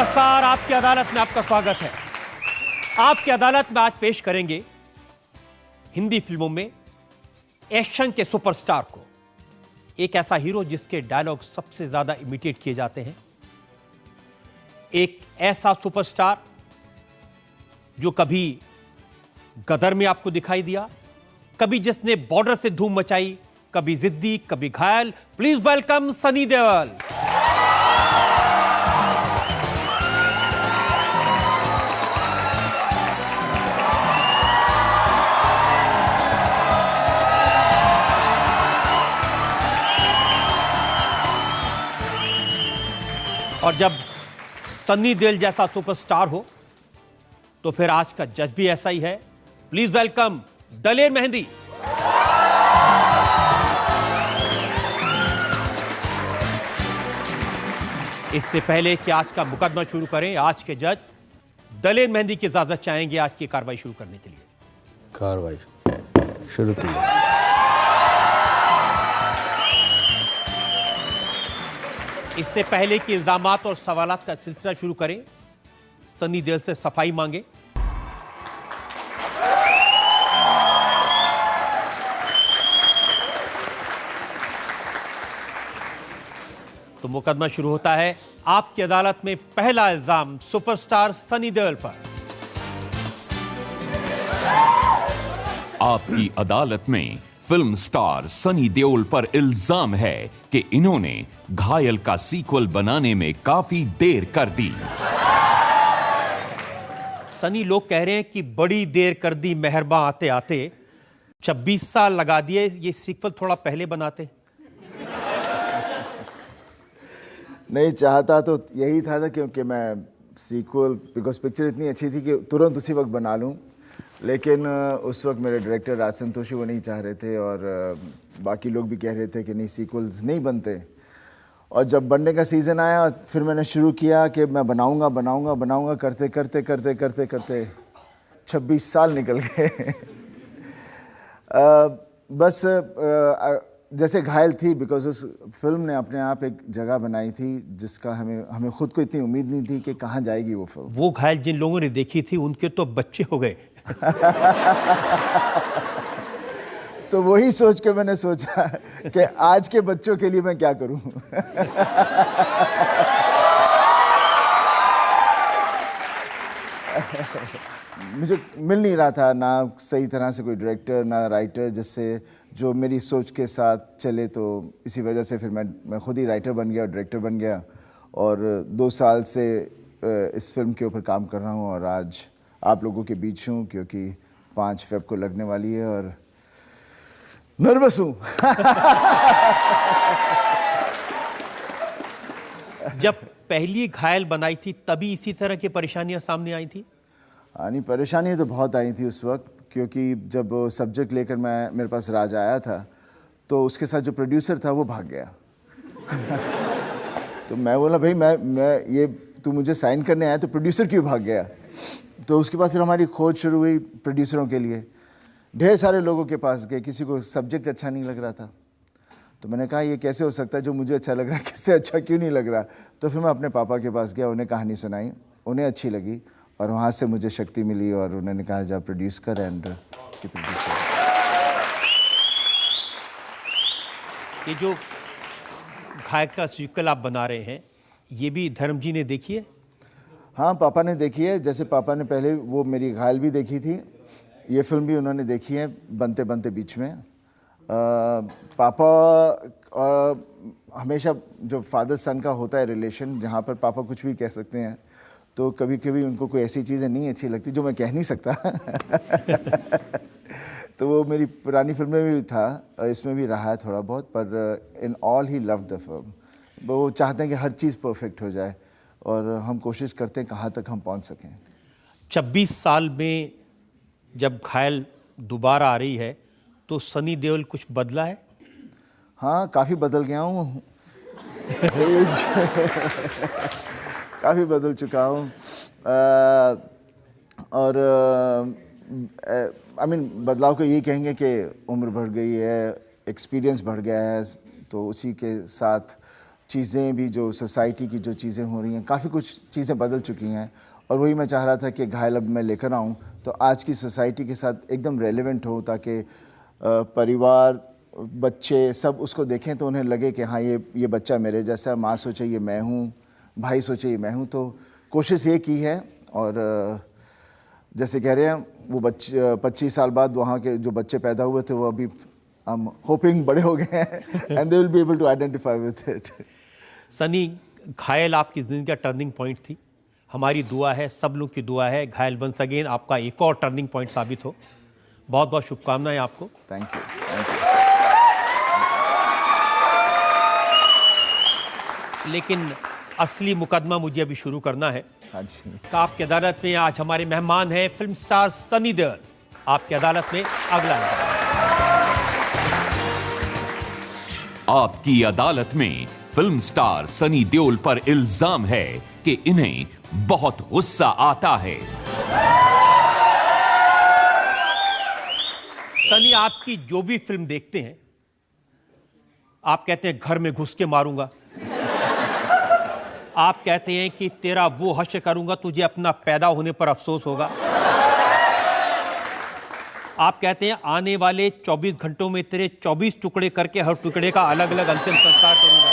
नमस्कार, आपकी अदालत में आपका स्वागत है। आपकी अदालत में आज पेश करेंगे हिंदी फिल्मों में एक्शन के सुपरस्टार को, एक ऐसा हीरो जिसके डायलॉग सबसे ज्यादा इमिटेट किए जाते हैं, एक ऐसा सुपरस्टार जो कभी गदर में आपको दिखाई दिया, कभी जिसने बॉर्डर से धूम मचाई, कभी जिद्दी, कभी घायल। Please welcome Sunny Deol. और जब सनी देओल जैसा सुपरस्टार हो तो फिर आज का जज भी ऐसा ही है। Please welcome Daler Mehndi. इससे पहले कि आज का मुकदमा शुरू करें, आज के जज दलेर मेहंदी की इजाजत चाहेंगे आज की कार्रवाई शुरू करने के लिए। कार्रवाई शुरू कीजिए। इससे पहले कि इल्जामात और सवालात का सिलसिला शुरू करें, सनी देओल से सफाई मांगे। तो मुकदमा शुरू होता है। आपकी अदालत में पहला इल्जाम सुपरस्टार सनी देओल पर। आपकी अदालत में फिल्म स्टार सनी देओल पर इल्जाम है कि इन्होंने घायल का सीक्वल बनाने में काफी देर कर दी। सनी, लोग कह रहे हैं कि बड़ी देर कर दी, मेहरबा आते आते 26 साल लगा दिए, ये सीक्वल थोड़ा पहले बनाते। नहीं चाहता तो यही था क्योंकि मैं सीक्वल, बिकॉज पिक्चर इतनी अच्छी थी कि तुरंत उसी वक्त बना लूं, लेकिन उस वक्त मेरे डायरेक्टर राज संतोषी वो नहीं चाह रहे थे और बाकी लोग भी कह रहे थे कि नहीं, सीक्वल्स नहीं बनते। और जब बनने का सीज़न आया फिर मैंने शुरू किया कि मैं बनाऊंगा करते करते करते करते करते 26 साल निकल गए। बस जैसे घायल थी, बिकॉज उस फिल्म ने अपने आप एक जगह बनाई थी जिसका हमें खुद को इतनी उम्मीद नहीं थी कि कहाँ जाएगी वो फिल्म। वो घायल जिन लोगों ने देखी थी उनके तो बच्चे हो गए। तो वही सोच के मैंने सोचा कि आज के बच्चों के लिए मैं क्या करूं। मुझे मिल नहीं रहा था ना सही तरह से कोई डायरेक्टर ना राइटर जिससे जो मेरी सोच के साथ चले, तो इसी वजह से फिर मैं खुद ही राइटर बन गया और डायरेक्टर बन गया और 2 साल से इस फिल्म के ऊपर काम कर रहा हूँ और आज आप लोगों के बीच हूँ क्योंकि 5 फ़रवरी को लगने वाली है और नर्वस हूँ। जब पहली घायल बनाई थी तभी इसी तरह की परेशानियां सामने आई थी? हाँ, नहीं परेशानियाँ तो बहुत आई थी उस वक्त, क्योंकि जब सब्जेक्ट लेकर मेरे पास राज आया था तो उसके साथ जो प्रोड्यूसर था वो भाग गया। तो मैं बोला भाई मैं ये तू मुझे साइन करने आया तो प्रोड्यूसर क्यों भाग गया? तो उसके बाद फिर हमारी खोज शुरू हुई प्रोड्यूसरों के लिए। ढेर सारे लोगों के पास गए, किसी को सब्जेक्ट अच्छा नहीं लग रहा था। तो मैंने कहा ये कैसे हो सकता है, जो मुझे अच्छा लग रहा है किससे अच्छा क्यों नहीं लग रहा? तो फिर मैं अपने पापा के पास गया, उन्हें कहानी सुनाई, उन्हें अच्छी लगी और वहाँ से मुझे शक्ति मिली और उन्होंने कहा जा प्रोड्यूस कर एंड ये जो घायल का सीक्वल आप बना रहे हैं, ये भी धर्म जी ने देखी है? हाँ, पापा ने देखी है। जैसे पापा ने पहले वो मेरी घायल भी देखी थी, ये फिल्म भी उन्होंने देखी है बनते बनते बीच में। पापा हमेशा जो फादर सन का होता है रिलेशन, जहाँ पर पापा कुछ भी कह सकते हैं, तो कभी कभी उनको कोई ऐसी चीज़ें नहीं अच्छी लगती जो मैं कह नहीं सकता। तो वो मेरी पुरानी फिल्म में भी था, इसमें भी रहा है थोड़ा बहुत, पर in all he love the film. वो चाहते हैं कि हर चीज़ परफेक्ट हो जाए और हम कोशिश करते हैं कहाँ तक हम पहुँच सकें। 26 साल में जब घायल दोबारा आ रही है तो सनी देओल कुछ बदला है? हाँ, काफ़ी बदल गया हूँ। काफ़ी बदल चुका हूँ और आई मीन बदलाव को यही कहेंगे कि उम्र बढ़ गई है, एक्सपीरियंस बढ़ गया है, तो उसी के साथ चीज़ें भी, जो सोसाइटी की जो चीज़ें हो रही हैं, काफ़ी कुछ चीज़ें बदल चुकी हैं। और वही मैं चाह रहा था कि घायल अब मैं लेकर आऊँ तो आज की सोसाइटी के साथ एकदम रेलेवेंट हो, ताकि परिवार, बच्चे सब उसको देखें तो उन्हें लगे कि हाँ ये बच्चा मेरे जैसा, माँ सोचे ये मैं हूँ, भाई सोचे ये मैं हूँ। तो कोशिश ये की है। और जैसे कह रहे हैं वो बच्चे 25 साल बाद वहाँ के जो बच्चे पैदा हुए थे वो अभी हम होपिंग बड़े हो गए हैं and they will be able to identify with it. Sunny, Ghayal आपकी ज़िंदगी का टर्निंग पॉइंट थी। हमारी दुआ है, सब लोग की दुआ है, घायल वंस अगेन आपका एक और टर्निंग पॉइंट साबित हो। बहुत बहुत शुभकामनाएं आपको। Thank you. लेकिन असली मुकदमा मुझे अभी शुरू करना है। हाँ जी। आपकी अदालत में आज हमारे मेहमान हैं फिल्म स्टार सनी देओल। आपकी अदालत में अगला आपकी अदालत में फिल्म स्टार सनी देओल पर इल्जाम है कि इन्हें बहुत गुस्सा आता है। सनी, आपकी जो भी फिल्म देखते हैं आप कहते हैं घर में घुस के मारूंगा। आप कहते हैं कि तेरा वो हश्र करूंगा तुझे अपना पैदा होने पर अफसोस होगा। आप कहते हैं आने वाले 24 घंटों में तेरे 24 टुकड़े करके हर टुकड़े का अलग अलग अंतिम संस्कार करूंगा,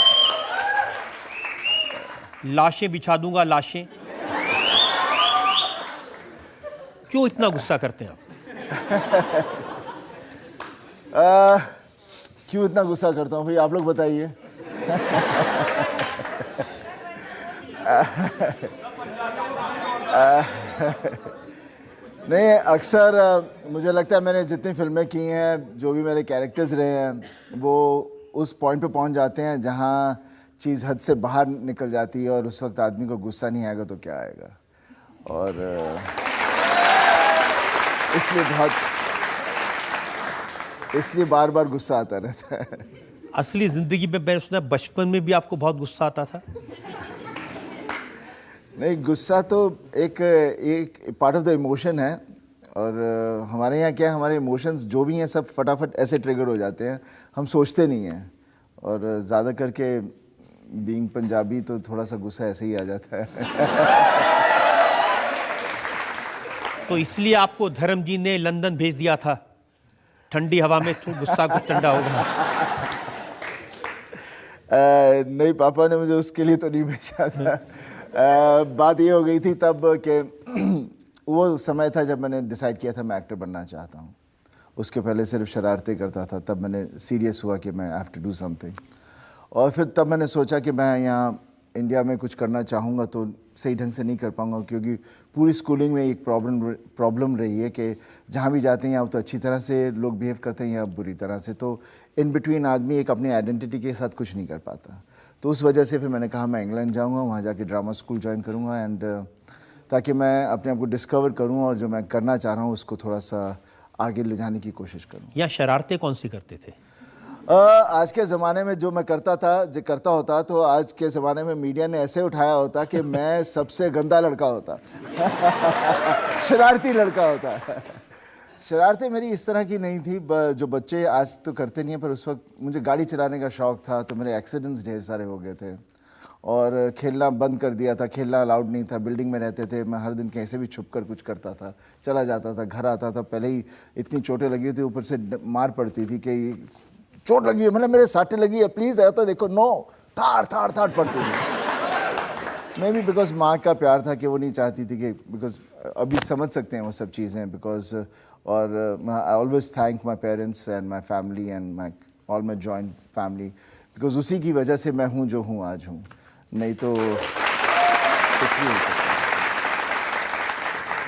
लाशें बिछा दूंगा, लाशें। क्यों इतना गुस्सा करते हैं आप? क्यों इतना गुस्सा करता हूँ भाई, आप लोग बताइए। नहीं, अक्सर मुझे लगता है मैंने जितनी फिल्में की हैं, जो भी मेरे कैरेक्टर्स रहे हैं, वो उस पॉइंट पे पहुंच जाते हैं जहां चीज़ हद से बाहर निकल जाती है और उस वक्त आदमी को गुस्सा नहीं आएगा तो क्या आएगा। और इसलिए बार बार गुस्सा आता रहता है। असली जिंदगी में मैंने सुना बचपन में भी आपको बहुत गुस्सा आता था। नहीं, गुस्सा तो एक पार्ट ऑफ द इमोशन है। और हमारे यहाँ क्या है, हमारे इमोशंस जो भी हैं सब फटाफट ऐसे ट्रिगर हो जाते हैं, हम सोचते नहीं हैं। और ज़्यादा करके बीइंग पंजाबी तो थोड़ा सा गुस्सा ऐसे ही आ जाता है। तो इसलिए आपको धर्म जी ने लंदन भेज दिया था, ठंडी हवा में गुस्सा कुछ ठंडा होगा। नहीं, पापा ने मुझे उसके लिए तो नहीं भेजा था। बात ये हो गई थी तब कि वो समय था जब मैंने डिसाइड किया था मैं एक्टर बनना चाहता हूँ। उसके पहले सिर्फ शरारतें करता था, तब मैंने सीरियस हुआ कि मैं हैव टू डू समथिंग। और फिर तब मैंने सोचा कि मैं यहाँ इंडिया में कुछ करना चाहूँगा तो सही ढंग से नहीं कर पाऊँगा, क्योंकि पूरी स्कूलिंग में एक प्रॉब्लम रही है कि जहाँ भी जाते हैं या तो अच्छी तरह से लोग बिहेव करते हैं या बुरी तरह से, तो इन बिटवीन आदमी एक अपनी आइडेंटिटी के साथ कुछ नहीं कर पाता। तो उस वजह से फिर मैंने कहा मैं इंग्लैंड जाऊँगा, वहाँ जाके ड्रामा स्कूल ज्वाइन करूँगा एंड ताकि मैं अपने आप को डिस्कवर करूँ और जो मैं करना चाह रहा हूँ उसको थोड़ा सा आगे ले जाने की कोशिश करूँ। या शरारतें कौन सी करते थे? आज के ज़माने में जो मैं करता होता तो आज के ज़माने में मीडिया ने ऐसे उठाया होता कि मैं सबसे गंदा लड़का होता। शरारती लड़का होता। शरारतें मेरी इस तरह की नहीं थी जो बच्चे आज तो करते नहीं हैं, पर उस वक्त मुझे गाड़ी चलाने का शौक़ था तो मेरे एक्सीडेंट्स ढेर सारे हो गए थे और खेलना बंद कर दिया था, खेलना अलाउड नहीं था। बिल्डिंग में रहते थे, मैं हर दिन कैसे भी छुप कर कुछ करता था, चला जाता था, घर आता था, पहले ही इतनी चोटें लगी थी, ऊपर से मार पड़ती थी कि चोट लगी है, मतलब मेरे साटे लगी है, प्लीज़ आता देखो, नो, थाड़ थाड़ थाड़ पड़ती थी। मे बी बिकॉज माँ का प्यार था कि वो नहीं चाहती थी कि, बिकॉज अभी समझ सकते हैं वो सब चीज़ें, बिकॉज और I always thank my parents and my family and all my joint family, because उसी की वजह से मैं हूँ जो हूँ आज हूँ, नहीं तो कुछ नहीं हो सकता।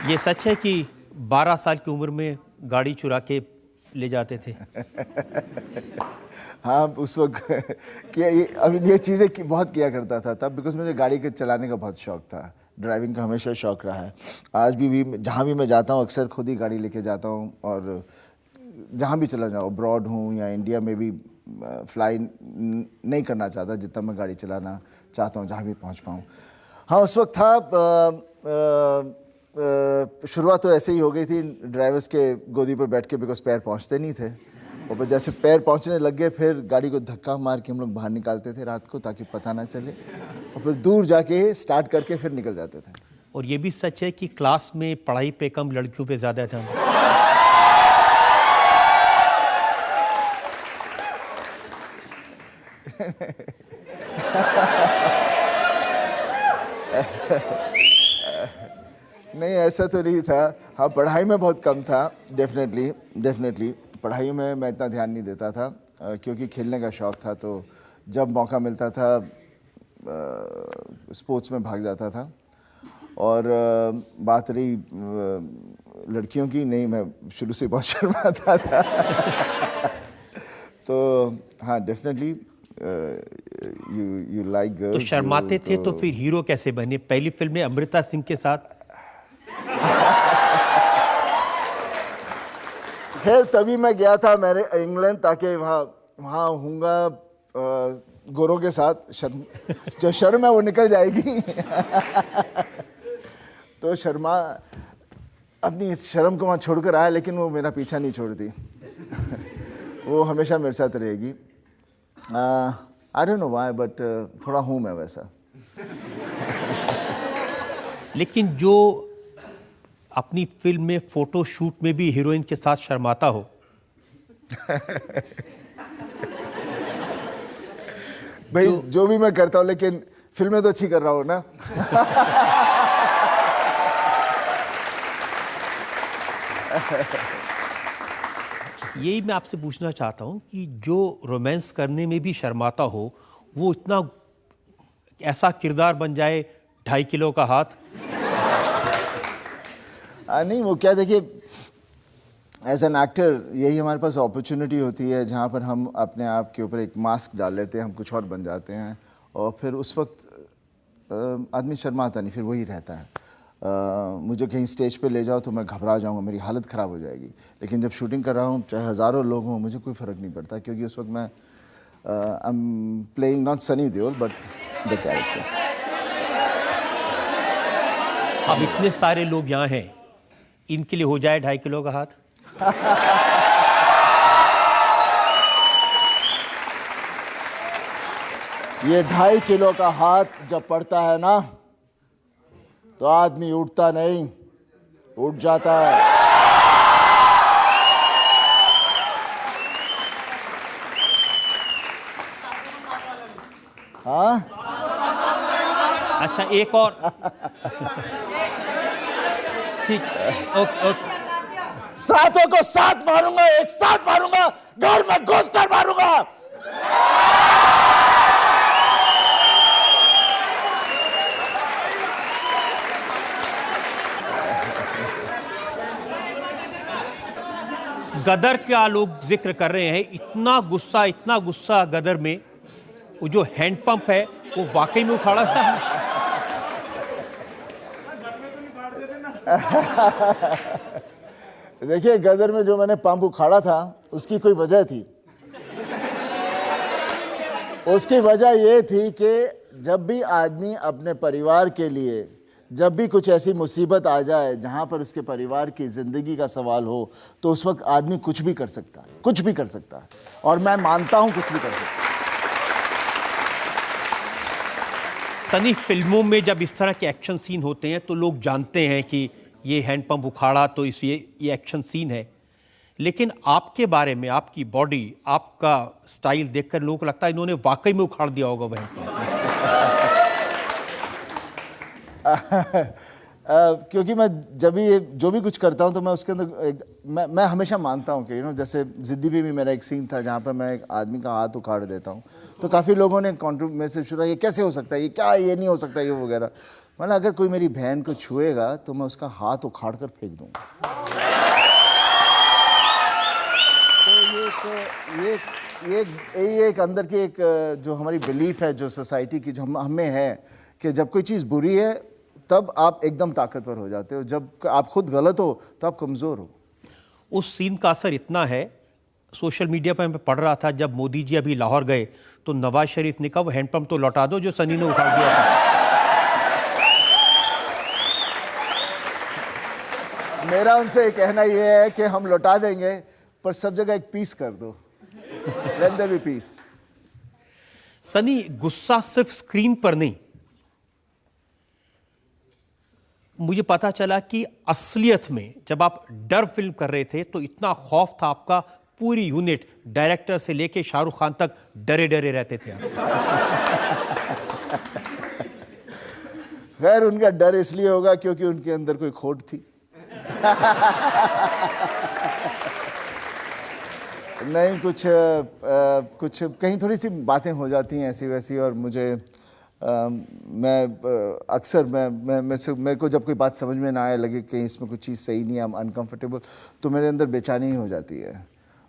ये सच है कि 12 साल की उम्र में गाड़ी चुरा के ले जाते थे? हाँ, उस वक्त किया ये चीज़ें बहुत किया करता था तब, बिकॉज मुझे गाड़ी के चलाने का बहुत शौक़ था, ड्राइविंग का हमेशा शौक़ रहा है। आज भी जहाँ भी मैं जाता हूँ अक्सर खुद ही गाड़ी लेके जाता हूँ और जहाँ भी चला जाऊँ, अब्रॉड हूँ या इंडिया में भी फ्लाई नहीं करना चाहता जितना मैं गाड़ी चलाना चाहता हूँ, जहाँ भी पहुँच पाऊँ। हाँ, उस वक्त था शुरुआत तो ऐसे ही हो गई थी ड्राइवर्स के गोदी पर बैठ के, बिकॉज पैर पहुँचते नहीं थे और फिर जैसे पैर पहुंचने लग गए फिर गाड़ी को धक्का मार के हम लोग बाहर निकालते थे रात को ताकि पता ना चले, और फिर दूर जाके स्टार्ट करके फिर निकल जाते थे। और ये भी सच है कि क्लास में पढ़ाई पे कम, लड़कियों पे ज़्यादा था। नहीं, ऐसा तो नहीं था। हाँ, पढ़ाई में बहुत कम था, डेफिनेटली पढ़ाई में मैं इतना ध्यान नहीं देता था क्योंकि खेलने का शौक़ था, तो जब मौका मिलता था स्पोर्ट्स में भाग जाता था। और बात रही लड़कियों की, नहीं, मैं शुरू से बहुत शर्माता था। तो हाँ, डेफिनेटली यू लाइक गर्ल्स। तो शर्माते थे तो फिर हीरो कैसे बने? पहली फिल्म में अमृता सिंह के साथ। खैर तभी मैं गया था मेरे इंग्लैंड, ताकि वहाँ हूँगा गोरों के साथ, जो शर्म है वो निकल जाएगी। तो शर्मा अपनी इस शर्म को वहाँ छोड़कर आया, लेकिन वो मेरा पीछा नहीं छोड़ती। वो हमेशा मेरे साथ रहेगी। I don't know why, but थोड़ा हूँ मैं वैसा। लेकिन जो अपनी फिल्म में फोटो शूट में भी हीरोइन के साथ शर्माता हो। भाई जो भी मैं करता हूँ, लेकिन फिल्में तो अच्छी कर रहा हूँ ना। यही मैं आपसे पूछना चाहता हूँ कि जो रोमांस करने में भी शर्माता हो, वो इतना ऐसा किरदार बन जाए 2.5 किलो का हाथ। नहीं, वो क्या, देखिए, एज एन एक्टर यही हमारे पास अपॉर्चुनिटी होती है जहाँ पर हम अपने आप के ऊपर एक मास्क डाल लेते हैं, हम कुछ और बन जाते हैं, और फिर उस वक्त आदमी शर्माता नहीं, फिर वही रहता है। मुझे कहीं स्टेज पे ले जाओ तो मैं घबरा जाऊंगा, मेरी हालत ख़राब हो जाएगी। लेकिन जब शूटिंग कर रहा हूँ, चाहे हज़ारों लोग हों, मुझे कोई फ़र्क नहीं पड़ता, क्योंकि उस वक्त मैं I am playing not Sunny Deol but the character. अब इतने सारे लोग यहाँ हैं, इनके लिए हो जाए 2.5 किलो का हाथ। ये 2.5 किलो का हाथ जब पड़ता है ना, तो आदमी उठता नहीं, उठ जाता है। हाँ, अच्छा, एक और। ठीक, ओके। सातों को साथ मारूंगा, एक साथ मारूंगा, घर में घुस कर मारूंगा। गदर का लोग जिक्र कर रहे हैं, इतना गुस्सा गदर में, वो जो हैंडपंप है वो वाकई में उखाड़ा था। देखिए, गदर में जो मैंने पंप उखाड़ा था उसकी कोई वजह थी। उसकी वजह ये थी कि जब भी आदमी अपने परिवार के लिए, जब भी कुछ ऐसी मुसीबत आ जाए जहां पर उसके परिवार की जिंदगी का सवाल हो, तो उस वक्त आदमी कुछ भी कर सकता है, कुछ भी कर सकता है, और मैं मानता हूं कुछ भी कर सकता है। सनी, फिल्मों में जब इस तरह के एक्शन सीन होते हैं तो लोग जानते हैं कि ये हैंडपंप उखाड़ा तो इस ये एक्शन सीन है, लेकिन आपके बारे में, आपकी बॉडी, आपका स्टाइल देखकर लोगों को लगता है इन्होंने वाकई में उखाड़ दिया होगा वह। क्योंकि मैं जब भी जो भी कुछ करता हूं तो मैं उसके अंदर मैं हमेशा मानता हूं कि जैसे जिद्दी भी मेरा एक सीन था जहां पर मैं एक आदमी का हाथ उखाड़ देता हूं, तो काफ़ी लोगों ने मेरे से शुरू, ये कैसे हो सकता है, ये क्या, ये नहीं हो सकता, ये वगैरह। मतलब अगर कोई मेरी बहन को छुएगा तो मैं उसका हाथ उखाड़ कर फेंक दूंगा। तो ये एक अंदर की एक जो हमारी बिलीफ है, जो सोसाइटी की, जो हमें है, कि जब कोई चीज़ बुरी है तब आप एकदम ताकतवर हो जाते हो, जब आप खुद गलत हो तो आप कमज़ोर हो। उस सीन का असर इतना है, सोशल मीडिया पर मैं पढ़ रहा था, जब मोदी जी अभी लाहौर गए तो नवाज शरीफ ने कहा वो हैंडपंप तो लौटा दो जो सनी ने उखाड़ दिया था। मेरा उनसे कहना यह है कि हम लौटा देंगे, पर सब जगह एक पीस कर दो, let there be peace. Sunny, गुस्सा सिर्फ स्क्रीन पर नहीं, मुझे पता चला कि असलियत में जब आप डर फिल्म कर रहे थे तो इतना खौफ था आपका, पूरी यूनिट डायरेक्टर से लेके शाहरुख खान तक डरे डरे रहते थे आप। खैर उनका डर इसलिए होगा क्योंकि उनके अंदर कोई खोट थी। नहीं, कुछ कहीं थोड़ी सी बातें हो जाती हैं ऐसी वैसी, और मुझे अक्सर मेरे को जब कोई बात समझ में ना आए, लगे कहीं इसमें कुछ चीज़ सही नहीं है, अनकंफर्टेबल, तो मेरे अंदर बेचैनी हो जाती है।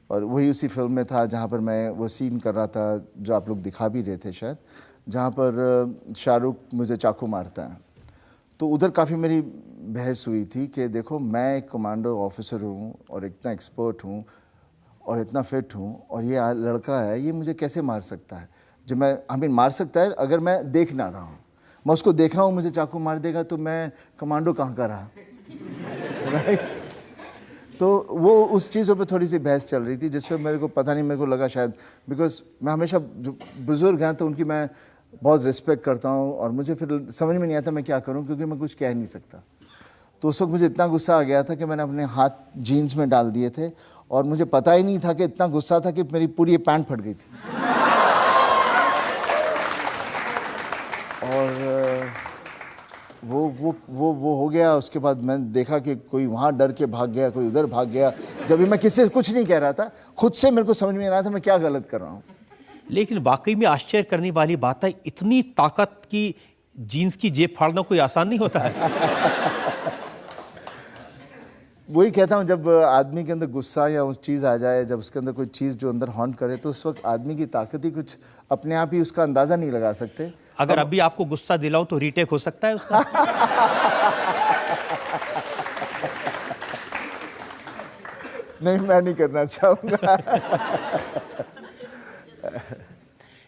और वही उसी फिल्म में था जहाँ पर मैं वो सीन कर रहा था जो आप लोग दिखा भी रहे थे शायद, जहाँ पर शाहरुख मुझे चाकू मारता है। तो उधर काफ़ी मेरी बहस हुई थी कि देखो मैं एक कमांडो ऑफिसर हूँ और इतना एक्सपर्ट हूँ और इतना फिट हूँ, और ये लड़का है, ये मुझे कैसे मार सकता है? जो मैं मार सकता है अगर मैं देख ना रहा हूँ, मैं उसको देख रहा हूँ मुझे चाकू मार देगा, तो मैं कमांडो कहाँ का रहा? राइट। तो वो उस चीज़ों पे थोड़ी सी बहस चल रही थी, जिसमें मेरे को पता नहीं, मेरे को लगा शायद बिकॉज मैं हमेशा जो बुज़ुर्ग हैं तो उनकी मैं बहुत रिस्पेक्ट करता हूँ, और मुझे फिर समझ में नहीं आता मैं क्या करूँ, क्योंकि मैं कुछ कह नहीं सकता। तो उस वक्त मुझे इतना गुस्सा आ गया था कि मैंने अपने हाथ जीन्स में डाल दिए थे, और मुझे पता ही नहीं था कि इतना गुस्सा था कि मेरी पूरी ये पैंट फट गई थी। और वो हो गया। उसके बाद मैंने देखा कि कोई वहाँ डर के भाग गया, कोई उधर भाग गया, जब भी मैं किसी से कुछ नहीं कह रहा था, खुद से मेरे को समझ में आ रहा था मैं क्या गलत कर रहा हूँ। लेकिन वाकई में आश्चर्य करने वाली बात है, इतनी ताकत की जीन्स की जेब फाड़ना कोई आसान नहीं होता है। वही कहता हूँ, जब आदमी के अंदर गुस्सा या उस चीज़ आ जाए, जब उसके अंदर कोई चीज़ जो अंदर हॉन्ट करे, तो उस वक्त आदमी की ताकत ही कुछ अपने आप ही उसका अंदाज़ा नहीं लगा सकते। अगर अभी आपको गुस्सा दिलाऊं तो रीटेक हो सकता है उसका। नहीं, मैं नहीं करना चाहूँगा।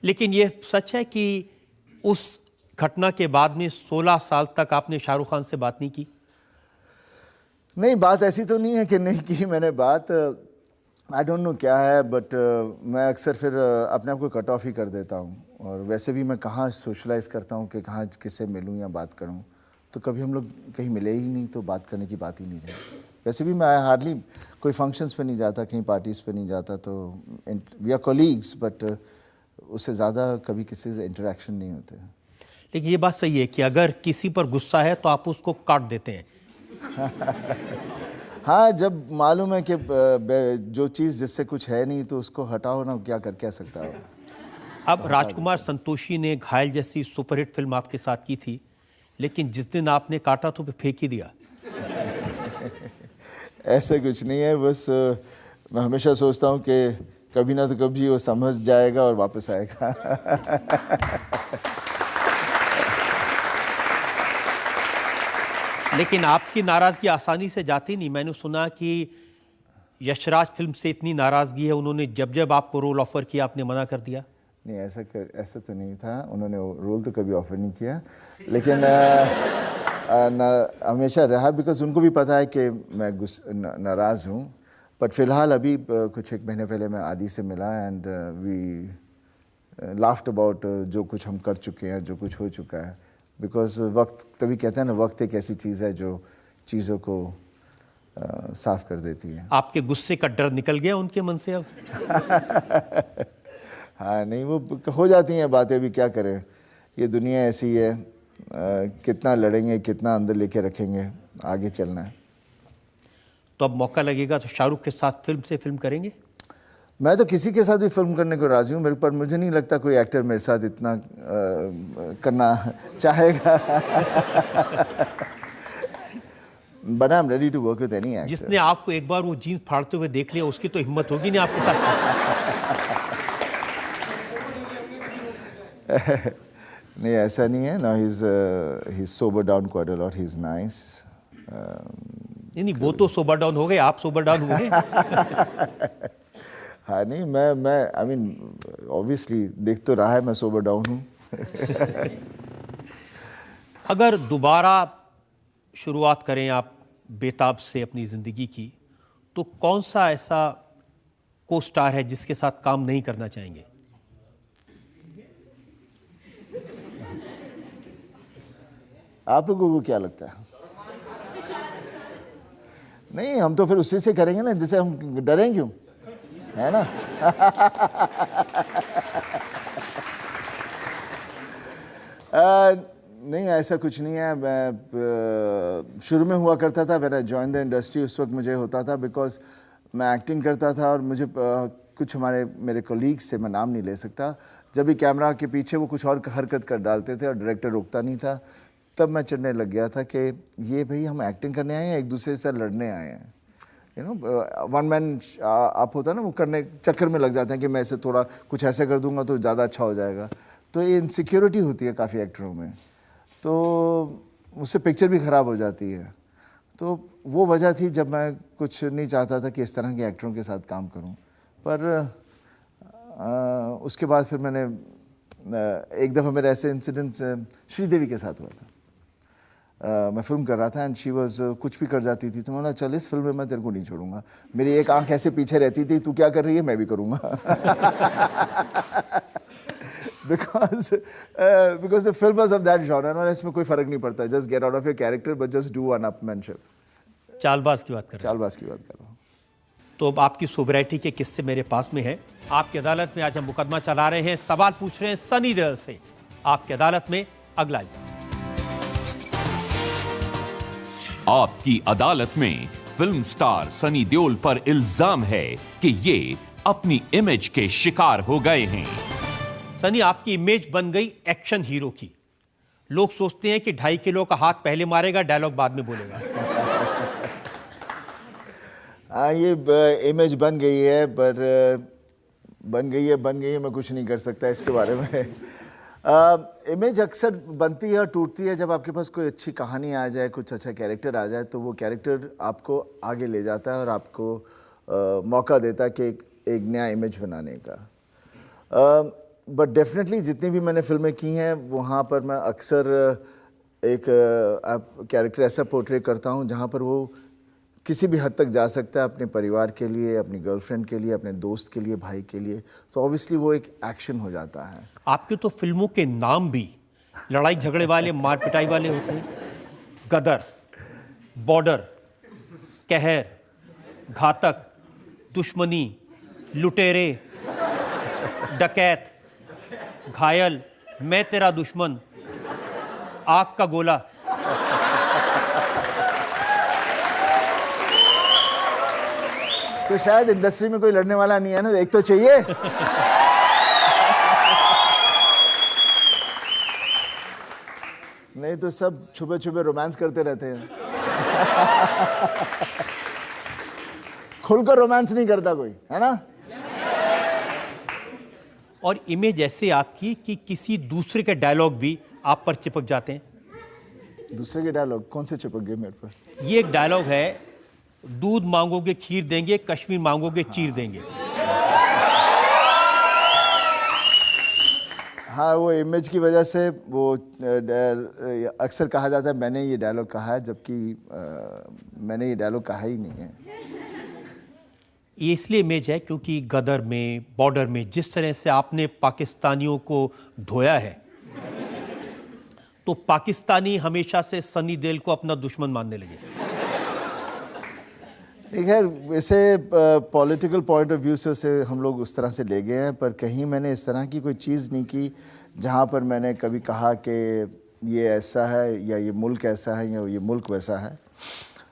लेकिन ये सच है कि उस घटना के बाद में 16 साल तक आपने शाहरुख खान से बात नहीं की? नहीं, बात ऐसी तो नहीं है कि नहीं की मैंने बात। आई डोंट नो क्या है, बट मैं अक्सर फिर अपने आप को कट ऑफ ही कर देता हूँ। और वैसे भी मैं कहाँ सोशलाइज करता हूँ कि कहाँ किससे मिलूँ या बात करूँ, तो कभी हम लोग कहीं मिले ही नहीं, तो बात करने की बात ही नहीं रही। वैसे भी मैं हार्डली कोई फंक्शंस पे नहीं जाता, कहीं पार्टीज़ पे नहीं जाता, तो वी आर कोलीग्स, बट उससे ज़्यादा कभी किसी से इंटरेक्शन नहीं होते। लेकिन ये बात सही है कि अगर किसी पर गुस्सा है तो आप उसको काट देते हैं। हाँ, जब मालूम है कि जो चीज़ जिससे कुछ है नहीं, तो उसको हटाओ ना, क्या सकता है। अब राजकुमार संतोषी ने घायल जैसी सुपरहिट फिल्म आपके साथ की थी, लेकिन जिस दिन आपने काटा तो फेंक ही दिया। ऐसा कुछ नहीं है, बस मैं हमेशा सोचता हूँ कि कभी ना तो कभी वो समझ जाएगा और वापस आएगा। लेकिन आपकी नाराजगी आसानी से जाती नहीं। मैंने सुना कि यशराज फिल्म से इतनी नाराजगी है, उन्होंने जब आपको रोल ऑफर किया आपने मना कर दिया? नहीं, ऐसा तो नहीं था, उन्होंने रोल तो कभी ऑफर नहीं किया, लेकिन हमेशा रहा, बिकॉज उनको भी पता है कि मैं नाराज़ हूँ। बट फिलहाल अभी कुछ एक महीने पहले मैं आदि से मिला, एंड वी लाफ्ड अबाउट जो कुछ हम कर चुके हैं, जो कुछ हो चुका है। बिकॉज वक्त, तभी कहते हैं ना, वक्त एक ऐसी चीज़ है जो चीज़ों को साफ कर देती है। आपके गुस्से का डर निकल गया उनके मन से अब? हाँ, नहीं, वो हो जाती हैं बातें, भी क्या करें, ये दुनिया ऐसी है। कितना लड़ेंगे, कितना अंदर लेके रखेंगे, आगे चलना है। तो अब मौका लगेगा तो शाहरुख के साथ फिल्म से फिल्म करेंगे? मैं तो किसी के साथ भी फिल्म करने को राजी हूँ, पर मुझे नहीं लगता कोई एक्टर मेरे साथ इतना करना चाहेगा। But I'm ready to work with any actor. जिसने आपको एक बार वो जीन्स फाड़ते हुए देख लिया, उसकी तो हिम्मत होगी नहीं आपके साथ। नहीं, ऐसा नहीं है ना, he's sobered down quite a lot, he's nice. नहीं, वो तो सोबर डाउन हो गए, आप सोबर डाउन हुए। हाँ, नहीं, मैं आई मीन ऑब्वियसली देख तो रहा है मैं सोबर डाउन हूँ। अगर दोबारा शुरुआत करें आप बेताब से अपनी ज़िंदगी की, तो कौन सा ऐसा को स्टार है जिसके साथ काम नहीं करना चाहेंगे? आप लोगों को क्या लगता है? नहीं, हम तो फिर उसी से करेंगे ना जिसे हम डरें क्यों, है ना? नहीं, ऐसा कुछ नहीं है। मैं शुरू में हुआ करता था, मैंने जॉइन द इंडस्ट्री, उस वक्त मुझे होता था बिकॉज मैं एक्टिंग करता था और मुझे कुछ मेरे कोलीग्स से, मैं नाम नहीं ले सकता, जब भी कैमरा के पीछे वो कुछ और हरकत कर डालते थे और डायरेक्टर रोकता नहीं था, तब मैं चिढ़ने लग गया था कि ये भाई हम एक्टिंग करने आए हैं, एक दूसरे से लड़ने आए हैं। यू नो, वन मैन आप होता है ना, वो करने चक्कर में लग जाते हैं कि मैं ऐसे थोड़ा कुछ ऐसे कर दूंगा तो ज़्यादा अच्छा हो जाएगा। तो ये इनसिक्योरिटी होती है काफ़ी एक्टरों में, तो उससे पिक्चर भी ख़राब हो जाती है। तो वो वजह थी जब मैं कुछ नहीं चाहता था कि इस तरह के एक्टरों के साथ काम करूं। पर उसके बाद फिर मैंने एक दफ़ा मेरे ऐसे इंसिडेंट श्रीदेवी के साथ हुआ था। मैं फिल्म कर रहा था एंड शी वाज कुछ भी कर जाती थी तो मैंने चल इस फिल्म में मैं तेरे को नहीं छोड़ूंगा। मेरी एक आंख ऐसे पीछे रहती थी, तू क्या कर रही है मैं भी करूँगा। because the film was of that genre और इसमें कोई फर्क नहीं पड़ता, just get out of your character but just do one-upmanship। Chaalbaaz की बात कर रहे हैं? चालबाज की बात कर रहा हूँ। तो अब आपकी सोबराइटी के किस्से मेरे पास में है। आपकी अदालत में आज हम मुकदमा चला रहे हैं, सवाल पूछ रहे हैं सनी देओल से। आपकी अदालत में अगला इल्जाम। आपकी अदालत में फिल्म स्टार सनी देओल पर इल्जाम है कि ये अपनी इमेज के शिकार हो गए हैं। सनी, आपकी इमेज बन गई एक्शन हीरो की। लोग सोचते हैं कि 2.5 किलो का हाथ पहले मारेगा, डायलॉग बाद में बोलेगा। हाँ, ये इमेज बन गई है, पर बन गई है, मैं कुछ नहीं कर सकता इसके बारे में। इमेज अक्सर बनती है और टूटती है जब आपके पास कोई अच्छी कहानी आ जाए, कुछ अच्छा कैरेक्टर आ जाए, तो वो कैरेक्टर आपको आगे ले जाता है और आपको मौका देता है कि एक नया इमेज बनाने का। बट डेफिनेटली जितनी भी मैंने फिल्में की हैं वहाँ पर मैं अक्सर एक कैरेक्टर ऐसा पोर्ट्रे करता हूँ जहाँ पर वो किसी भी हद तक जा सकता है, अपने परिवार के लिए, अपनी गर्लफ्रेंड के लिए, अपने दोस्त के लिए, भाई के लिए। तो ऑब्वियसली वो एक एक्शन हो जाता है। आपके तो फिल्मों के नाम भी लड़ाई झगड़े वाले, मार पिटाई वाले होते हैं। गदर, बॉर्डर, कहर, घातक, दुश्मनी, लुटेरे, डकैत, घायल, मैं तेरा दुश्मन, आग का गोला। तो शायद इंडस्ट्री में कोई लड़ने वाला नहीं है ना, एक तो चाहिए। नहीं तो सब छुपे छुपे रोमांस करते रहते हैं। खुलकर रोमांस नहीं करता कोई, है ना? और इमेज ऐसे आपकी कि किसी दूसरे के डायलॉग भी आप पर चिपक जाते हैं। दूसरे के डायलॉग कौन से चिपक गए मेरे पर? ये एक डायलॉग है, दूध मांगोगे खीर देंगे, कश्मीर मांगोगे चीर देंगे। हाँ, वो इमेज की वजह से वो अक्सर कहा जाता है मैंने ये डायलॉग कहा है, जबकि मैंने ये डायलॉग कहा ही नहीं है। ये इसलिए इमेज है क्योंकि गदर में, बॉर्डर में जिस तरह से आपने पाकिस्तानियों को धोया है, तो पाकिस्तानी हमेशा से सनी देओल को अपना दुश्मन मानने लगे। खैर, वैसे पॉलिटिकल पॉइंट ऑफ व्यू से उसे हम लोग उस तरह से ले गए हैं, पर कहीं मैंने इस तरह की कोई चीज़ नहीं की जहाँ पर मैंने कभी कहा कि ये ऐसा है या ये मुल्क ऐसा है या ये मुल्क वैसा है।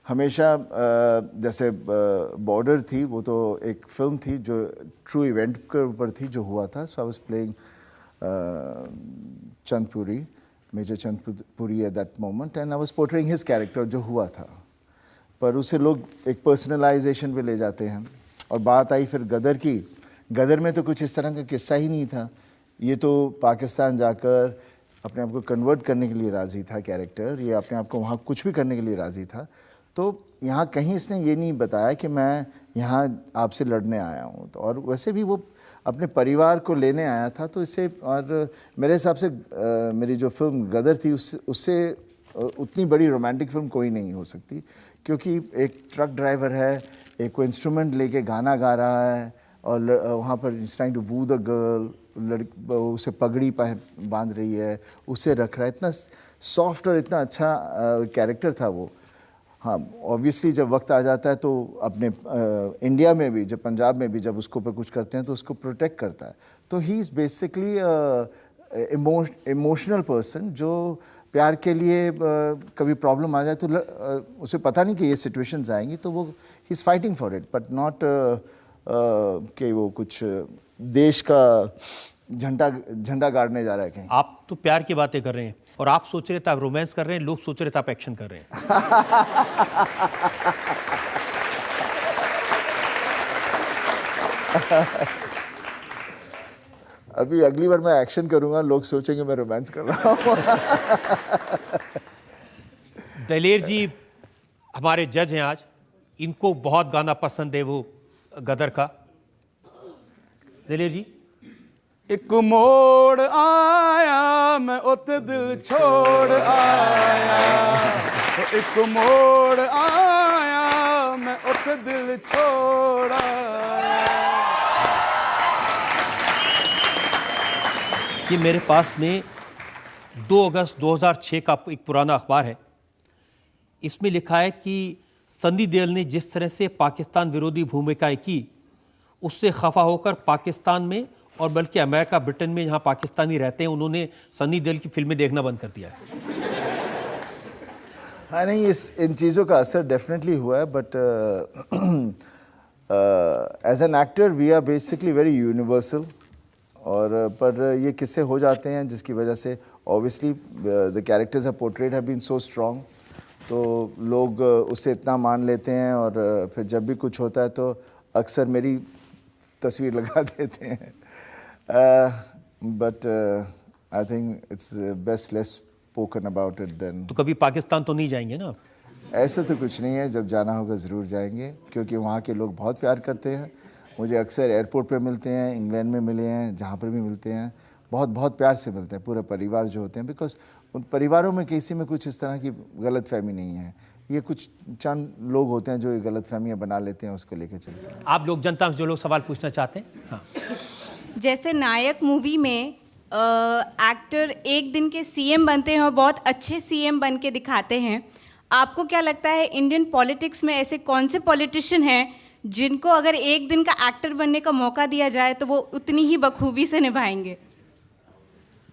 हमेशा जैसे बॉर्डर थी, वो तो एक फिल्म थी जो ट्रू इवेंट के ऊपर थी जो हुआ था। So I was playing Chandpuri, major Chandpuri at that moment, and I was portraying his character जो हुआ था। पर उसे लोग एक पर्सनलाइजेशन पे ले जाते हैं। और बात आई फिर गदर की। गदर में तो कुछ इस तरह का किस्सा ही नहीं था। ये तो पाकिस्तान जाकर अपने आप को कन्वर्ट करने के लिए राज़ी था कैरेक्टर, ये अपने आप को वहाँ कुछ भी करने के लिए राज़ी था। तो यहाँ कहीं इसने ये नहीं बताया कि मैं यहाँ आपसे लड़ने आया हूँ। तो और वैसे भी वो अपने परिवार को लेने आया था। तो इससे, और मेरे हिसाब से मेरी जो फिल्म गदर थी उससे उतनी बड़ी रोमांटिक फिल्म कोई नहीं हो सकती, क्योंकि एक ट्रक ड्राइवर है, एक कोई इंस्ट्रूमेंट लेके गाना गा रहा है और वहाँ पर is trying to woo the girl, उसे पगड़ी बांध रही है, उसे रख रहा है। इतना सॉफ्ट और इतना अच्छा कैरेक्टर था वो। हाँ, ऑब्वियसली जब वक्त आ जाता है तो अपने इंडिया में भी, जब पंजाब में भी जब उसको ऊपर कुछ करते हैं तो उसको प्रोटेक्ट करता है। तो he is basically emotional person जो प्यार के लिए कभी प्रॉब्लम आ जाए तो उसे पता नहीं कि ये सिचुएशंस आएंगी, तो वो he is fighting for it, but not कि वो कुछ देश का झंडा गाड़ने जा रहा है कहीं। आप तो प्यार की बातें कर रहे हैं और आप सोच रहे थे आप रोमांस कर रहे हैं, लोग सोच रहे थे आप एक्शन कर रहे हैं। अभी अगली बार मैं एक्शन करूंगा, लोग सोचेंगे मैं रोमांस कर रहा हूँ। दलेर जी हमारे जज हैं आज, इनको बहुत गाना पसंद है वो गदर का। दलेर जी। एक मोड़ आया मैं उते दिल छोड़ आया, एक मोड़ आया मैं उते दिल छोड़ आया। ये मेरे पास में 2 अगस्त 2006 का एक पुराना अखबार है। इसमें लिखा है कि सनी देओल ने जिस तरह से पाकिस्तान विरोधी भूमिकाएं की, उससे खफा होकर पाकिस्तान में और बल्कि अमेरिका, ब्रिटेन में जहां पाकिस्तानी रहते हैं, उन्होंने सनी देओल की फिल्में देखना बंद कर दिया है। हाँ नहीं, इन चीज़ों का असर डेफिनेटली हुआ है, but as an actor we are basically very universal. और पर ये किस्से हो जाते हैं जिसकी वजह से obviously the characters are portrayed have been so strong, तो लोग उसे इतना मान लेते हैं और फिर जब भी कुछ होता है तो अक्सर मेरी तस्वीर लगा देते हैं। But I think it's best less spoken about it then. तो कभी पाकिस्तान तो नहीं जाएंगे ना? ऐसा तो कुछ नहीं है, जब जाना होगा ज़रूर जाएंगे, क्योंकि वहाँ के लोग बहुत प्यार करते हैं मुझे। अक्सर एयरपोर्ट पे मिलते हैं, इंग्लैंड में मिले हैं, जहाँ पर भी मिलते हैं बहुत बहुत प्यार से मिलते हैं, पूरा परिवार जो होते हैं, बिकॉज उन परिवारों में किसी में कुछ इस तरह की गलतफहमी नहीं है। ये कुछ चंद लोग होते हैं जो ये गलतफहमियाँ बना लेते हैं, उसको लेके चलते हैं। आप लोग जनता से जो लोग सवाल पूछना चाहते हैं। हाँ। जैसे नायक मूवी में एक्टर एक दिन के सीएम बनते हैं और बहुत अच्छे सीएम बन के दिखाते हैं, आपको क्या लगता है इंडियन पॉलिटिक्स में ऐसे कौन से पॉलिटिशियन हैं जिनको अगर एक दिन का एक्टर बनने का मौका दिया जाए तो वो उतनी ही बखूबी से निभाएंगे?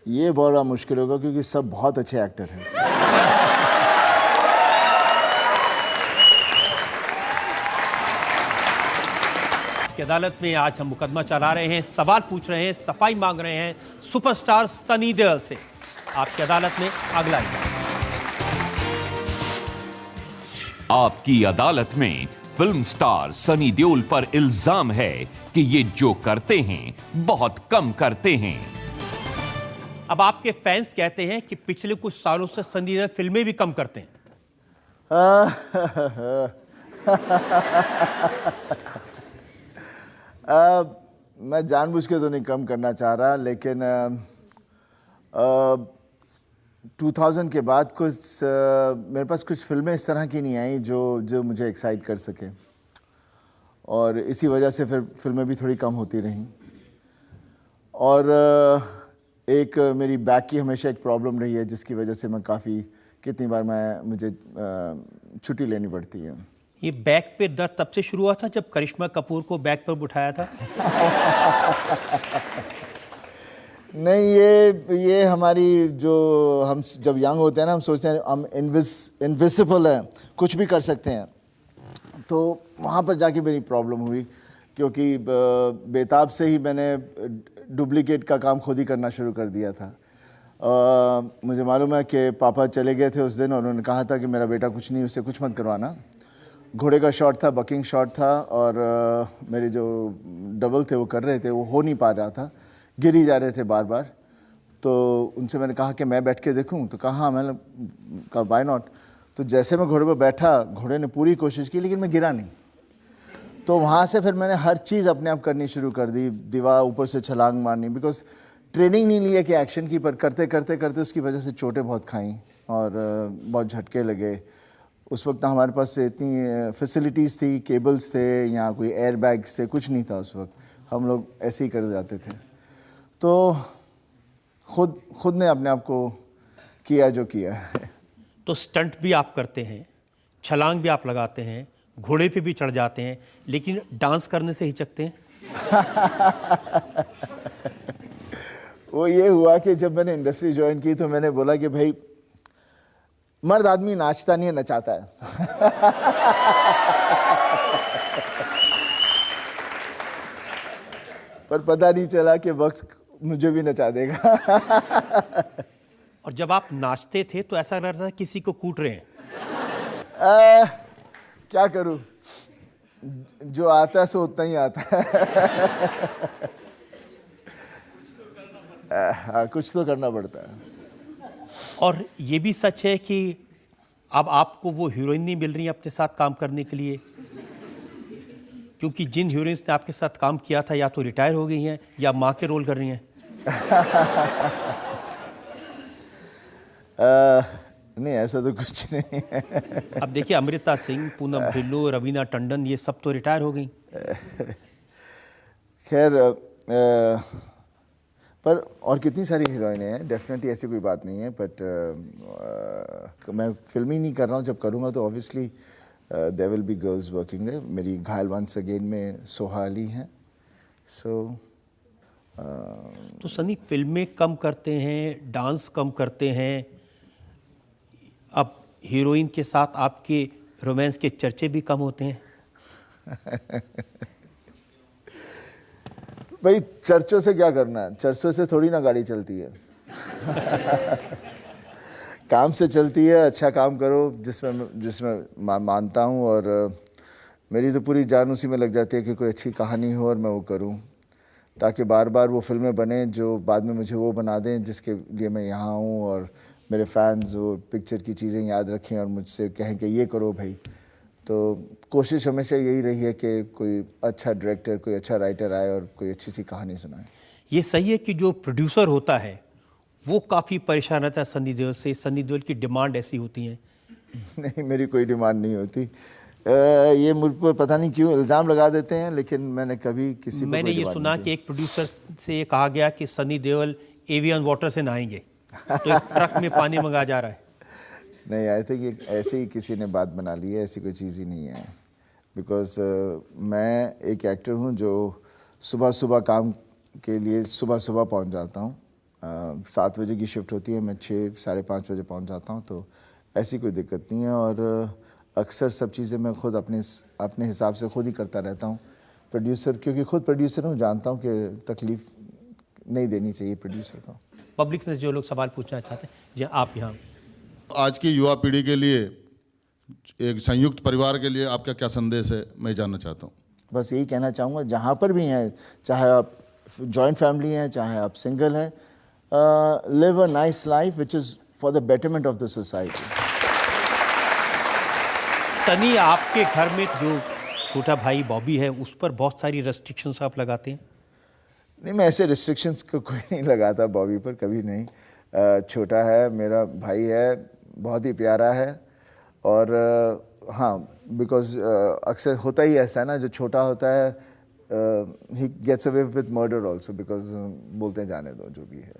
ये बड़ा मुश्किल होगा क्योंकि सब बहुत अच्छे एक्टर हैं। की अदालत में आज हम मुकदमा चला रहे हैं, सवाल पूछ रहे हैं, सफाई मांग रहे हैं सुपरस्टार सनी देओल से। आपकी अदालत में अगला आपकी अदालत में फिल्म स्टार सनी देओल पर इल्जाम है कि ये जो करते हैं बहुत कम करते हैं। अब आपके फैंस कहते हैं कि पिछले कुछ सालों से सनी देओल फिल्में भी कम करते हैं। मैं जानबूझ के तो नहीं कम करना चाह रहा, लेकिन 2000 के बाद कुछ मेरे पास कुछ फिल्में इस तरह की नहीं आई जो मुझे एक्साइट कर सके, और इसी वजह से फिर फिल्में भी थोड़ी कम होती रहीं। और एक मेरी बैक की हमेशा एक प्रॉब्लम रही है जिसकी वजह से मैं कितनी बार मुझे छुट्टी लेनी पड़ती है। ये बैक पे दर्द तब से शुरू हुआ था जब करिश्मा कपूर को बैक पर उठाया था? नहीं, ये हमारी हम जब यंग होते हैं ना, हम सोचते हैं हम इनविजिबल हैं, कुछ भी कर सकते हैं। तो वहाँ पर जाके मेरी प्रॉब्लम हुई, क्योंकि बेताब से ही मैंने डुप्लीकेट का काम खुद ही करना शुरू कर दिया था। मुझे मालूम है कि पापा चले गए थे उस दिन और उन्होंने कहा था कि मेरा बेटा कुछ नहीं, उससे कुछ मत करवाना। घोड़े का शॉट था, बकिंग शॉट था, और मेरे जो डबल थे वो कर रहे थे, वो हो नहीं पा रहा था, गिर ही जा रहे थे बार बार। तो उनसे मैंने कहा कि मैं बैठ के देखूं, तो कहा हाँ। मैंने कहा व्हाई नॉट। तो जैसे मैं घोड़े पर बैठा, घोड़े ने पूरी कोशिश की लेकिन मैं गिरा नहीं। तो वहाँ से फिर मैंने हर चीज़ अपने आप करनी शुरू कर दी, दीवार ऊपर से छलांग मारनी, बिकॉज ट्रेनिंग नहीं ली है कि एक्शन की, पर करते करते करते उसकी वजह से चोटें बहुत खाई और बहुत झटके लगे। उस वक्त हमारे पास इतनी फैसिलिटीज़ थी, केबल्स थे या कोई एयर बैग्स थे, कुछ नहीं था उस वक्त। हम लोग ऐसे ही कर जाते थे। तो खुद ने अपने आप को किया जो किया है। तो स्टंट भी आप करते हैं, छलांग भी आप लगाते हैं, घोड़े पे भी चढ़ जाते हैं, लेकिन डांस करने से हिचकते हैं। वो ये हुआ कि जब मैंने इंडस्ट्री ज्वाइन की तो मैंने बोला कि भाई मर्द आदमी नाचता नहीं है, नचाता है। पर पता नहीं चला कि वक्त मुझे भी नचा देगा। और जब आप नाचते थे तो ऐसा लग रहा था किसी को कूट रहे हैं। क्या करूं, जो आता है सो उतना ही आता है। कुछ तो करना पड़ता है। और ये भी सच है कि अब आपको वो हीरोइन नहीं मिल रही है अपने साथ काम करने के लिए, क्योंकि जिन हीरोइंस ने आपके साथ काम किया था या तो रिटायर हो गई हैं या माँ के रोल कर रही हैं। नहीं, ऐसा तो कुछ नहीं है। अब देखिए, अमृता सिंह, पूनम ढिल्लों, रवीना टंडन, ये सब तो रिटायर हो गई। खैर, पर और कितनी सारी हीरोइनें हैं, डेफिनेटली ऐसी कोई बात नहीं है। बट मैं फिल्म ही नहीं कर रहा हूँ, जब करूँगा तो obviously there will be girls working there. मेरी घायल वंस अगेन में सोहा अली हैं। तो सनी फिल्में कम करते हैं, डांस कम करते हैं, अब हीरोइन के साथ आपके रोमांस के चर्चे भी कम होते हैं। भाई चर्चों से क्या करना है, चर्चों से थोड़ी ना गाड़ी चलती है। काम से चलती है। अच्छा काम करो जिसमें मानता हूँ, और मेरी तो पूरी जान उसी में लग जाती है कि कोई अच्छी कहानी हो और मैं वो करूँ, ताकि बार बार वो फिल्में बने जो बाद में मुझे वो बना दें जिसके लिए मैं यहाँ हूँ, और मेरे फैंस वो पिक्चर की चीज़ें याद रखें और मुझसे कहें कि ये करो भाई। तो कोशिश हमेशा यही रही है कि कोई अच्छा डायरेक्टर, कोई अच्छा राइटर आए और कोई अच्छी सी कहानी सुनाए। ये सही है कि जो प्रोड्यूसर होता है वो काफ़ी परेशान रहता है सनी देओल से, सनी देओल की डिमांड ऐसी होती है। नहीं, मेरी कोई डिमांड नहीं होती। ये मुझ पर पता नहीं क्यों इल्ज़ाम लगा देते हैं, लेकिन मैंने कभी किसी मैंने ये सुना कि एक प्रोड्यूसर से ये कहा गया कि सनी देओल एवियन वाटर से नहाएंगे, तो एक ट्रक में पानी मंगा जा रहा है। नहीं, आई थिंक ऐसे ही किसी ने बात बना ली है, ऐसी कोई चीज़ ही नहीं है। बिकॉज मैं एक एक्टर हूँ जो सुबह काम के लिए सुबह पहुँच जाता हूँ। 7 बजे की शिफ्ट होती है, मैं 6 साढ़े 5 बजे पहुँच जाता हूँ, तो ऐसी कोई दिक्कत नहीं है। और अक्सर सब चीज़ें मैं खुद अपने हिसाब से खुद ही करता रहता हूँ। प्रोड्यूसर, क्योंकि खुद प्रोड्यूसर हूँ, जानता हूँ कि तकलीफ़ नहीं देनी चाहिए प्रोड्यूसर को। पब्लिक में जो लोग सवाल पूछना चाहते हैं, जी आप यहाँ। आज की युवा पीढ़ी के लिए, एक संयुक्त परिवार के लिए आपका क्या संदेश है, मैं जानना चाहता हूँ। बस यही कहना चाहूँगा, जहाँ पर भी हैं, चाहे आप जॉइंट फैमिली हैं, चाहे आप सिंगल हैं, live a nice life which is for the betterment of the society. Sunny, आपके घर में जो छोटा भाई बॉबी है उस पर बहुत सारी रेस्ट्रिक्शंस आप लगाते हैं? नहीं, मैं ऐसे रिस्ट्रिक्शंस को कोई नहीं लगाता बॉबी पर, कभी नहीं। छोटा है, मेरा भाई है, बहुत ही प्यारा है। और हाँ, बिकॉज अक्सर होता ही ऐसा है ना, जो छोटा होता है ही gets away with murder also, because बोलते हैं जाने दो जो भी है।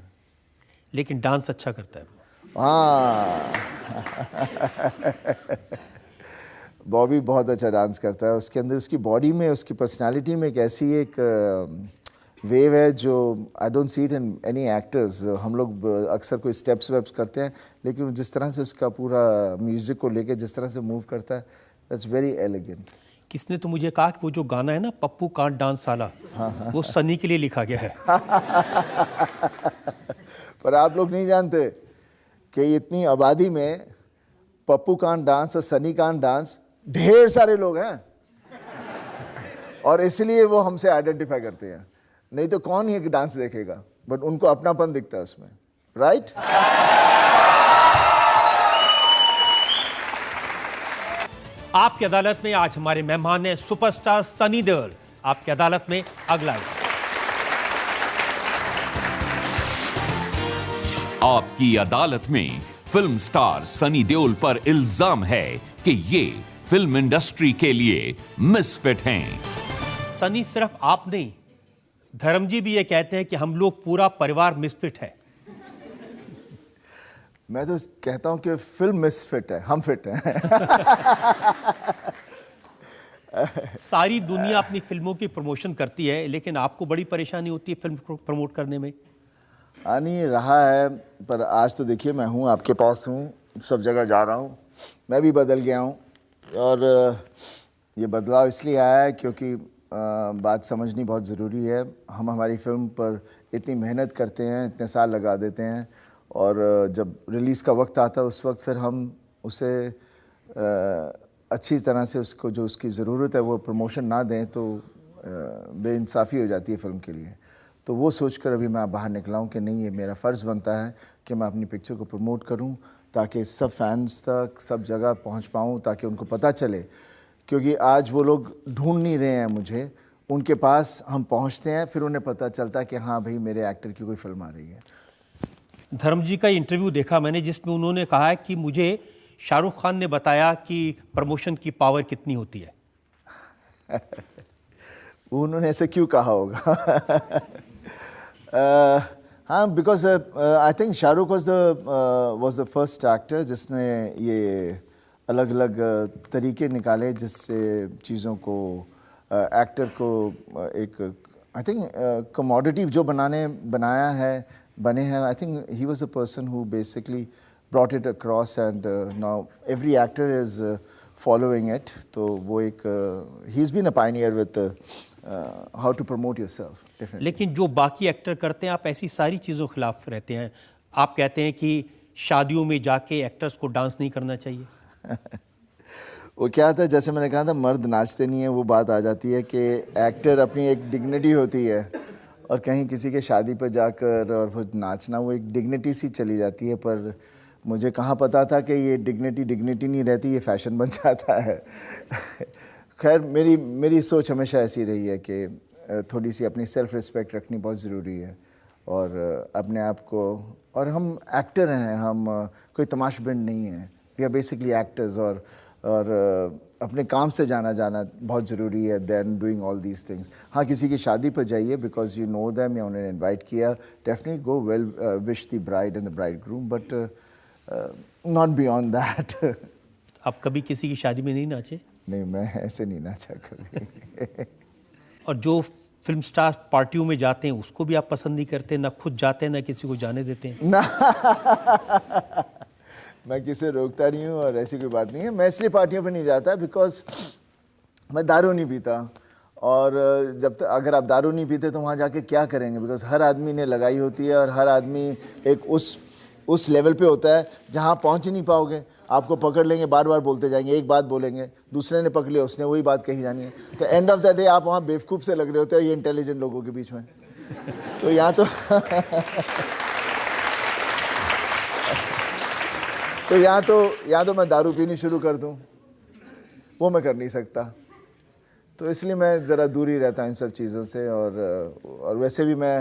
लेकिन डांस अच्छा करता है वो। हाँ। बॉबी बहुत अच्छा डांस करता है। उसके अंदर, उसकी बॉडी में, उसकी पर्सनालिटी में एक ऐसी एक वेव है जो I don't see it in any actors. हम लोग अक्सर कोई स्टेप्स वेप्स करते हैं, लेकिन जिस तरह से उसका पूरा म्यूज़िक को लेके जिस तरह से मूव करता है, दैट्स वेरी एलिगेंट। किसने तो मुझे कहा कि वो जो गाना है ना, पप्पू कांट डांस साला, वो सनी के लिए लिखा गया है। पर आप लोग नहीं जानते कि इतनी आबादी में पप्पू कांट डांस और सनी कांट डांस ढेर सारे लोग हैं, और इसलिए वो हमसे आइडेंटिफाई करते हैं। नहीं तो कौन ही एक डांस देखेगा, बट उनको अपनापन दिखता है उसमें, राइट? आपकी अदालत में आज हमारे मेहमान हैं सुपरस्टार सनी देओल। आपकी अदालत में अगला आपकी अदालत में फिल्म स्टार सनी देओल पर इल्जाम है कि ये फिल्म इंडस्ट्री के लिए मिसफिट हैं। सनी, सिर्फ आप नहीं, धर्म जी भी ये कहते हैं कि हम लोग पूरा परिवार मिसफिट है। मैं तो कहता हूँ कि फिल्म मिसफिट है, हम फिट हैं। सारी दुनिया अपनी फिल्मों की प्रमोशन करती है, लेकिन आपको बड़ी परेशानी होती है फिल्म प्रमोट करने में? नहीं रहा है, पर आज तो देखिए मैं हूँ, आपके पास हूँ, सब जगह जा रहा हूँ, मैं भी बदल गया हूँ। और ये बदलाव इसलिए आया है क्योंकि बात समझनी बहुत ज़रूरी है। हम हमारी फिल्म पर इतनी मेहनत करते हैं, इतने साल लगा देते हैं, और जब रिलीज़ का वक्त आता है उस वक्त फिर हम उसे अच्छी तरह से उसको जो उसकी ज़रूरत है वो प्रमोशन ना दें तो बेइंसाफ़ी हो जाती है फ़िल्म के लिए। तो वो सोचकर अभी मैं बाहर निकला हूँ कि नहीं, ये मेरा फ़र्ज़ बनता है कि मैं अपनी पिक्चर को प्रमोट करूँ ताकि सब फैंस तक, सब जगह पहुँच पाऊँ, ताकि उनको पता चले। क्योंकि आज वो लोग ढूंढ नहीं रहे हैं मुझे, उनके पास हम पहुँचते हैं, फिर उन्हें पता चलता है कि हाँ भाई मेरे एक्टर की कोई फिल्म आ रही है। धर्म जी का इंटरव्यू देखा मैंने, जिसमें उन्होंने कहा है कि मुझे शाहरुख खान ने बताया कि प्रमोशन की पावर कितनी होती है। उन्होंने ऐसे क्यों कहा होगा? हाँ, because I think Shahrukh was the first actor जिसने ये अलग अलग तरीके निकाले जिससे चीज़ों को एक्टर को एक आई थिंक कमोडिटी जो बनाया है, बने हैं। I think he was the person who basically brought it across, and now every actor is following it. तो वो एक he's been a pioneer with how to promote yourself, definitely. लेकिन जो बाकी एक्टर करते हैं, आप ऐसी सारी चीज़ों के खिलाफ रहते हैं। आप कहते हैं कि शादियों में जाके एक्टर्स को डांस नहीं करना चाहिए। वो क्या था, जैसे मैंने कहा था, मर्द नाचते नहीं है, वो बात आ जाती है कि एक्टर अपनी एक डिग्निटी होती है, और कहीं किसी के शादी पर जाकर और वो नाचना, वो एक डिग्निटी सी चली जाती है। पर मुझे कहाँ पता था कि ये डिग्निटी नहीं रहती, ये फैशन बन जाता है। खैर, मेरी सोच हमेशा ऐसी रही है कि थोड़ी सी अपनी सेल्फ रिस्पेक्ट रखनी बहुत ज़रूरी है, और अपने आप को, और हम एक्टर हैं, हम कोई तमाशबिन नहीं हैं, वी आर बेसिकली एक्टर्स, और अपने काम से जाना बहुत ज़रूरी है then doing all these things. हाँ, किसी की शादी पर जाइए बिकॉज यू नो दैम, या उन्हें इन्वाइट किया, definitely go well, wish the bride and the bride groom, but not beyond that. आप कभी किसी की शादी में नहीं नाचे? नहीं, मैं ऐसे नहीं नाचा कभी। और जो फिल्म स्टार पार्टियों में जाते हैं उसको भी आप पसंद नहीं करते? ना खुद जाते हैं, ना किसी को जाने देते हैं? ना, मैं किसे रोकता नहीं हूँ, और ऐसी कोई बात नहीं है। मैं इसलिए पार्टियों पे नहीं जाता बिकॉज मैं दारू नहीं पीता, और जब तक अगर आप दारू नहीं पीते तो वहाँ जाके क्या करेंगे? बिकॉज हर आदमी ने लगाई होती है, और हर आदमी एक उस लेवल पे होता है जहाँ पहुँच ही नहीं पाओगे। आपको पकड़ लेंगे, बार बार बोलते जाएंगे, एक बात बोलेंगे, दूसरे ने पकड़ लिया, उसने वही बात कही जानी है, तो एंड ऑफ द डे आप वहाँ बेवकूफ़ से लग रहे होते हैं ये इंटेलिजेंट लोगों के बीच में। तो यहाँ तो मैं दारू पीनी शुरू कर दूँ, वो मैं कर नहीं सकता। तो इसलिए मैं ज़रा दूर ही रहता हूँ इन सब चीज़ों से, और वैसे भी मैं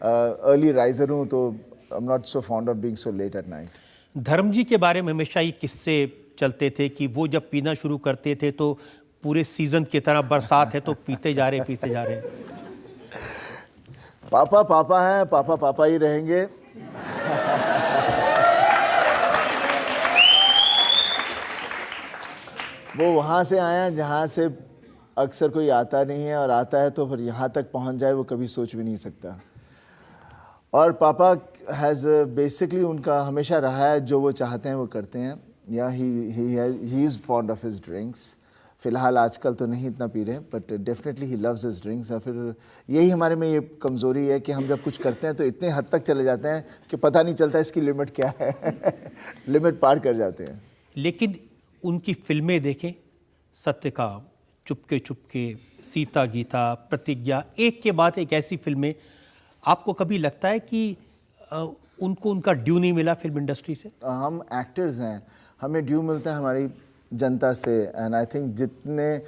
अर्ली राइजर हूँ, तो I am not so fond of being so late at night. Dharam ji के बारे में हमेशा ये किस्से चलते थे कि वो जब पीना शुरू करते थे तो पूरे सीजन की तरह बरसात है तो पीते जा रहे। पापा हैं, पापा ही रहेंगे। वो वहाँ से आए हैं जहाँ से अक्सर कोई आता नहीं है, और आता है तो फिर यहाँ तक पहुँच जाए वो कभी सोच भी नहीं सकता। और पापा हैज़ बेसिकली, उनका हमेशा रहा है जो वो चाहते हैं वो करते हैं। या he is fond of his drinks. फ़िलहाल आजकल तो नहीं इतना पी रहे, but definitely he loves his drinks. और फिर यही हमारे में ये कमज़ोरी है कि हम जब कुछ करते हैं तो इतने हद तक चले जाते हैं कि पता नहीं चलता इसकी लिमिट क्या है। लिमिट पार कर जाते हैं। लेकिन उनकी फिल्में देखें, सत्यकाम, चुपके चुपके, सीता गीता, प्रतिज्ञा, एक के बाद एक ऐसी फिल्में, आपको कभी लगता है कि उनको उनका ड्यू नहीं मिला फिल्म इंडस्ट्री से? हम एक्टर्स हैं, हमें ड्यू मिलता है हमारी जनता से। एंड आई थिंक जितने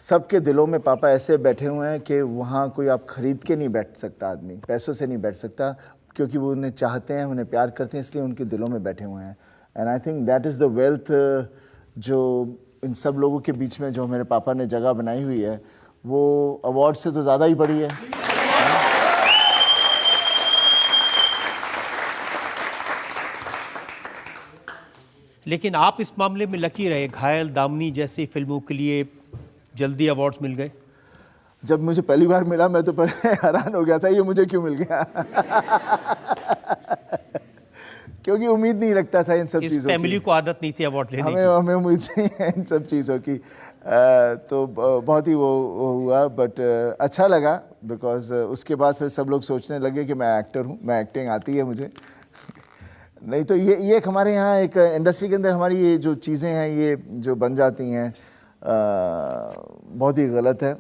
सबके दिलों में पापा ऐसे बैठे हुए हैं कि वहाँ कोई आप ख़रीद के नहीं बैठ सकता, आदमी पैसों से नहीं बैठ सकता, क्योंकि वो उन्हें चाहते हैं, उन्हें प्यार करते हैं, इसलिए उनके दिलों में बैठे हुए हैं। And I think that is the wealth जो इन सब लोगों के बीच में जो मेरे पापा ने जगह बनाई हुई है, वो अवार्ड से तो ज़्यादा ही बड़ी है। लेकिन आप इस मामले में लकी रहे, घायल, दामनी जैसी फिल्मों के लिए जल्दी अवार्ड्स मिल गए। जब मुझे पहली बार मिला मैं तो पहले हैरान हो गया था, ये मुझे क्यों मिल गया। क्योंकि उम्मीद नहीं रखता था इन सब चीज़ों की। फैमिली को आदत नहीं थी अवार्ड लेने की। हमें उम्मीद नहीं है इन सब चीज़ों की। तो बहुत ही वो हुआ, बट अच्छा लगा, बिकॉज उसके बाद फिर सब लोग सोचने लगे कि मैं एक्टर हूँ, मैं एक्टिंग आती है मुझे। नहीं तो ये एक हमारे यहाँ एक इंडस्ट्री के अंदर हमारी ये जो चीज़ें हैं ये जो बन जाती हैं बहुत ही गलत है।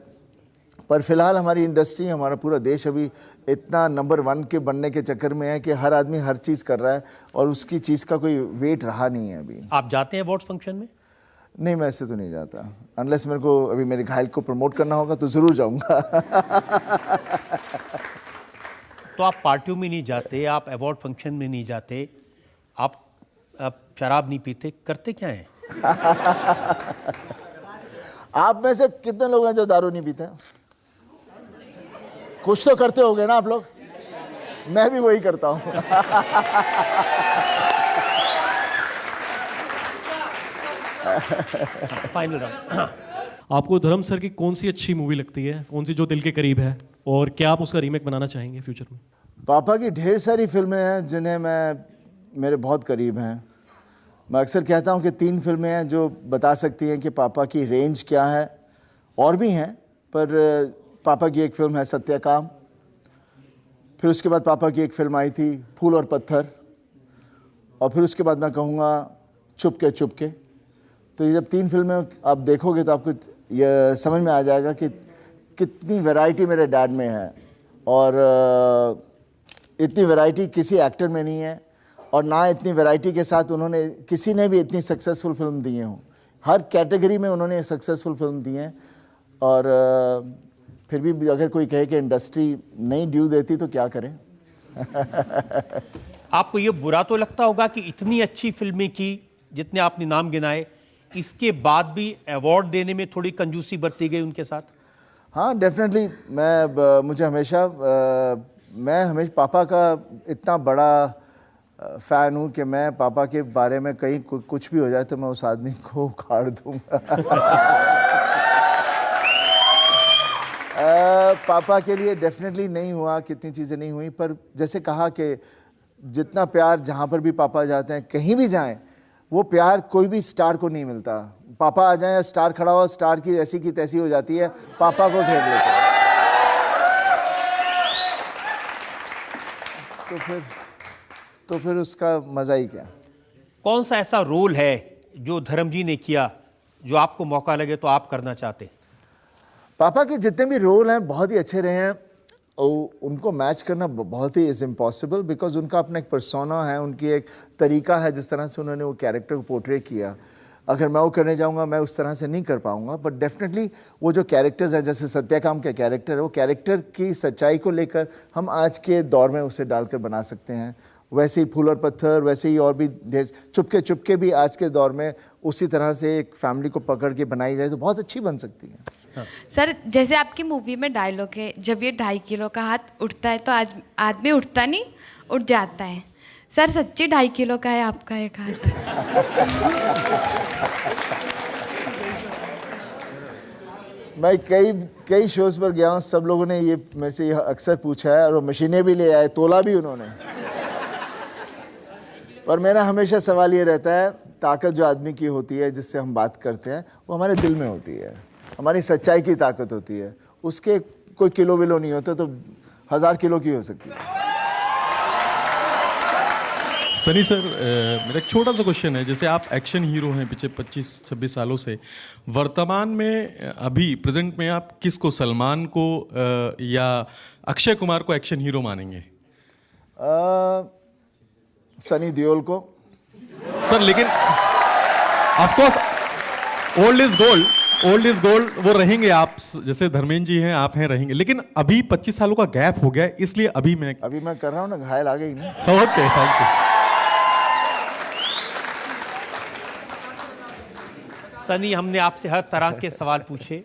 पर फिलहाल हमारी इंडस्ट्री, हमारा पूरा देश अभी इतना नंबर 1 के बनने के चक्कर में है कि हर आदमी हर चीज़ कर रहा है और उसकी चीज़ का कोई वेट रहा नहीं है अभी। आप जाते हैं अवार्ड्स फंक्शन में? नहीं, मैं ऐसे तो नहीं जाता, अनलेस मेरे को अभी मेरे घायल को प्रमोट करना होगा तो ज़रूर जाऊंगा। तो आप पार्टियों में नहीं जाते, आप अवार्ड फंक्शन में नहीं जाते, आप शराब नहीं पीते, करते क्या हैं? आप में से कितने लोग हैं जो दारू नहीं पीते? कुछ तो करते होंगे ना आप लोग। मैं भी वही करता हूँ। Final round. आपको धर्म सर की कौन सी अच्छी मूवी लगती है, कौन सी जो दिल के करीब है, और क्या आप उसका रीमेक बनाना चाहेंगे फ्यूचर में? पापा की ढेर सारी फिल्में हैं जिन्हें मेरे बहुत करीब हैं। मैं अक्सर कहता हूं कि 3 फिल्में हैं जो बता सकती हैं कि पापा की रेंज क्या है। और भी हैं, पर पापा की एक फिल्म है सत्यकाम, फिर उसके बाद पापा की एक फिल्म आई थी फूल और पत्थर, और फिर उसके बाद मैं कहूँगा चुपके चुपके। तो ये जब 3 फिल्में आप देखोगे तो आपको ये समझ में आ जाएगा कि कितनी वैरायटी मेरे डैड में है, और इतनी वैरायटी किसी एक्टर में नहीं है, और ना इतनी वैरायटी के साथ उन्होंने किसी ने भी इतनी सक्सेसफुल फिल्म दी हों। हर कैटेगरी में उन्होंने सक्सेसफुल फिल्म दी हैं, और फिर भी अगर कोई कहे कि इंडस्ट्री नहीं ड्यू देती तो क्या करें। आपको ये बुरा तो लगता होगा कि इतनी अच्छी फिल्में की, जितने आपने नाम गिनाए, इसके बाद भी अवार्ड देने में थोड़ी कंजूसी बरती गई उनके साथ? हाँ, डेफिनेटली। मैं हमेशा पापा का इतना बड़ा फ़ैन हूँ कि मैं पापा के बारे में कहीं कुछ भी हो जाए तो मैं उस आदमी को उखाड़ दूँगा। पापा के लिए डेफिनेटली नहीं हुआ, कितनी चीज़ें नहीं हुई, पर जैसे कहा कि जितना प्यार जहाँ पर भी पापा जाते हैं, कहीं भी जाएं, वो प्यार कोई भी स्टार को नहीं मिलता। पापा आ जाएं, स्टार खड़ा हो, स्टार की ऐसी की तैसी हो जाती है, पापा को घेर लेते हैं। तो फिर उसका मज़ा ही क्या। कौन सा ऐसा रोल है जो धर्म जी ने किया जो आपको मौका लगे तो आप करना चाहते? पापा के जितने भी रोल हैं बहुत ही अच्छे रहे हैं, और उनको मैच करना बहुत ही इज़ इम्पॉसिबल, बिकॉज उनका अपना एक पर्सोना है, उनकी एक तरीका है जिस तरह से उन्होंने वो कैरेक्टर को पोर्ट्रे किया। अगर मैं वो करने जाऊंगा मैं उस तरह से नहीं कर पाऊंगा, बट डेफिनेटली वो जो कैरेक्टर्स हैं, जैसे सत्याकाम का कैरेक्टर है, वो कैरेक्टर की सच्चाई को लेकर हम आज के दौर में उसे डालकर बना सकते हैं। वैसे ही फूल और पत्थर, वैसे ही और भी ढेर, चुपके चुपके भी आज के दौर में उसी तरह से एक फैमिली को पकड़ के बनाई जाए तो बहुत अच्छी बन सकती है। हाँ। सर, जैसे आपकी मूवी में डायलॉग है, जब ये 2.5 किलो का हाथ उठता है तो आज आदमी उठता नहीं, उठ जाता है। सर, सच्ची 2.5 किलो का है आपका एक हाथ? मैं कई शोज़ पर गया हूँ, सब लोगों ने ये मेरे से यह अक्सर पूछा है, और वो मशीनें भी ले आए, तोला भी उन्होंने। पर मेरा हमेशा सवाल ये रहता है, ताकत जो आदमी की होती है, जिससे हम बात करते हैं, वो हमारे दिल में होती है, हमारी सच्चाई की ताकत होती है। उसके कोई किलो विलो नहीं होता, तो 1000 किलो की हो सकती है। सनी सर, मेरा एक छोटा सा क्वेश्चन है। जैसे आप एक्शन हीरो हैं पिछले 25-26 सालों से, वर्तमान में अभी प्रेजेंट में आप किसको, सलमान को या अक्षय कुमार को एक्शन हीरो मानेंगे? सनी देओल को। सर लेकिन of course old is gold, old is gold, वो रहेंगे। आप जैसे धर्मेंद्र जी हैं, आप हैं, रहेंगे, लेकिन अभी 25 सालों का गैप हो गया, इसलिए अभी मैं कर रहा हूँ ना, घायल आ गई ना। Okay, thank you. सनी, हमने आपसे हर तरह के सवाल पूछे,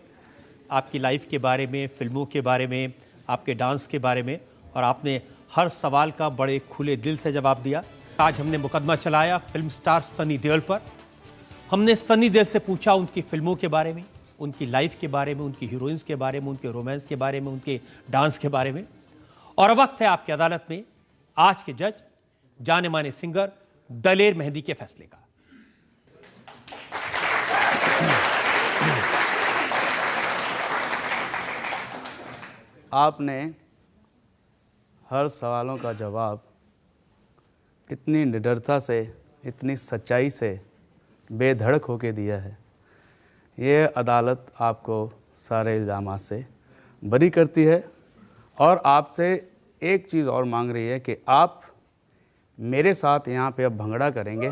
आपकी लाइफ के बारे में, फिल्मों के बारे में, आपके डांस के बारे में, और आपने हर सवाल का बड़े खुले दिल से जवाब दिया। आज हमने मुकदमा चलाया फिल्म स्टार सनी देओल पर। हमने सनी देओल से पूछा उनकी फिल्मों के बारे में, उनकी लाइफ के बारे में, उनकी हीरोइंस के बारे में, उनके रोमांस के बारे में, उनके डांस के बारे में। और वक्त है आपकी अदालत में आज के जज जाने माने सिंगर दलेर मेहंदी के फैसले का। आपने हर सवालों का जवाब इतनी निडरता से, इतनी सच्चाई से, बेधड़क होके दिया है। ये अदालत आपको सारे इल्ज़ामात से बरी करती है और आपसे एक चीज़ और मांग रही है कि आप मेरे साथ यहाँ पे अब भंगड़ा करेंगे।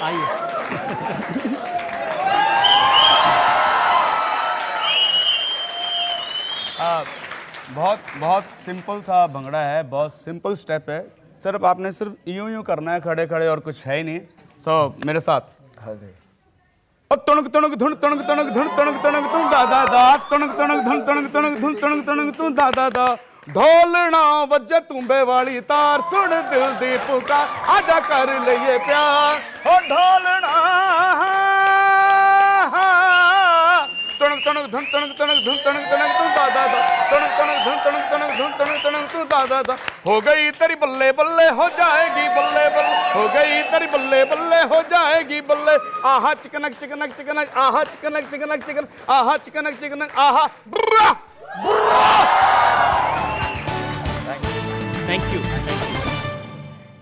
आइए। बहुत सिंपल सा भंगड़ा है, बहुत सिंपल स्टेप है। सिर्फ आपने सिर्फ यूं करना है खड़े खड़े, और कुछ है ही नहीं। मेरे साथ हाँ जी। तुणक तुणक धुन तुणक तुणक धुन तुणक तुणक तुम दा दा दा, तुणक तुणक धुन तुणक तुणक धुन तुणक तुणक तुम दा दा दा। ढोलना वजे तुम्बे वाली तार, सुन दिल दी पुकार, आजा कर लिए प्यार। ओ ढोलना तुणक तुणक धुन तुणक तुणक धुन तुणक तुणक तुम दा दा दा, तुणक तुणक धुन तुणक तुणक धुन तुणक तुणक तुम दा दा दा। हो गई तेरी बल्ले बल्ले हो जाएगी बल्ले बल्ले, हो गई तेरी बल्ले बल्ले हो जाएगी बल्ले। आहा चिकनक चिकनक चिकनक, आहा चिकनक चिकनक चिकन, आहा चिकनक चिकनक, आहा। Thank you.